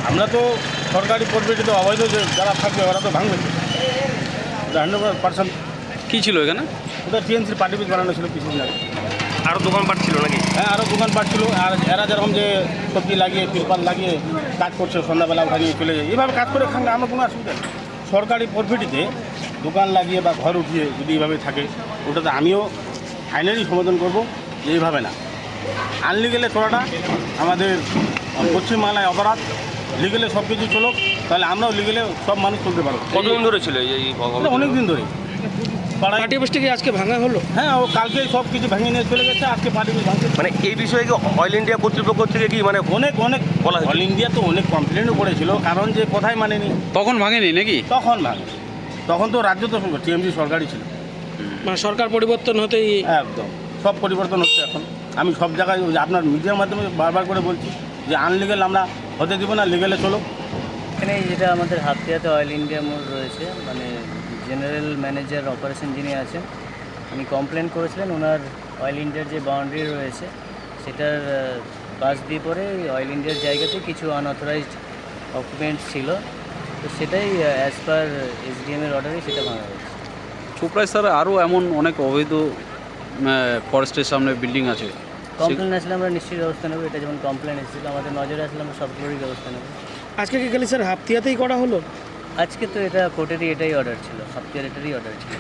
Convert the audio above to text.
আমরা তো সরকারি প্রপার্টিতে অবৈধ যারা থাকবে ওরা তো ভাঙবে 100%। কী ছিল এখানে? ওটা টিএনসির পার্টি পিস বানানো ছিল কিছুদিন আগে। আরও দোকানপাট ছিল নাকি? হ্যাঁ, আরও দোকানপাট ছিল। আর এরা যেরকম যে সবজি লাগিয়ে তিরপাল লাগিয়ে কাজ করছে, সন্ধ্যাবেলা উঠা নিয়ে চলে যায়, এইভাবে কাজ করে খান, আমার কোনো অসুবিধা নেই। সরকারি প্রপার্টিতে দোকান লাগিয়ে বা ঘর উঠিয়ে যদি এইভাবে থাকে, ওটাতে আমিও ফাইনালি সমাধান করব যে এইভাবে না। আনলিগেলে করাটা আমাদের পশ্চিমবাংলায় অপরাধ। লিগেলে সব কিছু চলুক, তাহলে আমরাও লিগেলে সব মানুষ চলতে পারবো। কতদিন ধরে ছিল এই অনেক দিন ধরে পাড়ায়। পার্টি অফিসটা কি আজকে ভাঙা হলো? হ্যাঁ, ও কালকে সব কিছু ভেঙে নিয়ে চলে গেছে, আজকে পার্টি অফিস ভাঙছে। মানে এই বিষয়ে কি অয়েল ইন্ডিয়া কর্তৃপক্ষ থেকে কি মানে অনেক বলা হয়েছে? অল ইন্ডিয়া তো অনেক কমপ্লেনও করেছিল, কারণ যে কোথায় মানেনি। তখন ভাঙেনি নাকি? তখন ভাঙে, তখন তো রাজ্য তো টিএমসি সরকারই ছিল। মানে সরকার পরিবর্তন হতেই একদম সব পরিবর্তন হচ্ছে এখন। আমি সব জায়গায় ওই যে আপনার মিডিয়ার মাধ্যমে বারবার করে বলছি যে আনলিগেল আমরা হতে দিব না, লিগেলে চলো। এখানে যেটা আমাদের হাতিয়াতে অয়েল ইন্ডিয়া মোড় রয়েছে, মানে জেনারেল ম্যানেজার অপারেশন যিনি আছেন উনি কমপ্লেন করেছিলেন ওনার অয়েল ইন্ডিয়ার যে বাউন্ডারি রয়েছে সেটার পাশ দিয়ে পরে অয়েল ইন্ডিয়ার জায়গাতে কিছু আনঅথরাইজড অকুপেন্টস ছিল, তো সেটাই অ্যাজ পার এসডিএমের অর্ডারে সেটা ভাঙা হয়েছে। চোপড়ায় স্যার আরও এমন অনেক অবৈধ ফরেস্টের সামনে বিল্ডিং আছে। কমপ্লেন আসলে আমরা নিশ্চয়ই ব্যবস্থা নেব। এটা যেমন কমপ্লেন এসেছিলো আমাদের নজরে আসলে আমরা সবগুলোরই ব্যবস্থা নেব। আজকে কি খালি স্যার হাতিয়াতেই করা হলো? আজকে তো এটা কোর্টেরই এটাই অর্ডার ছিল, হাতিয়ার এটারই অর্ডার ছিল।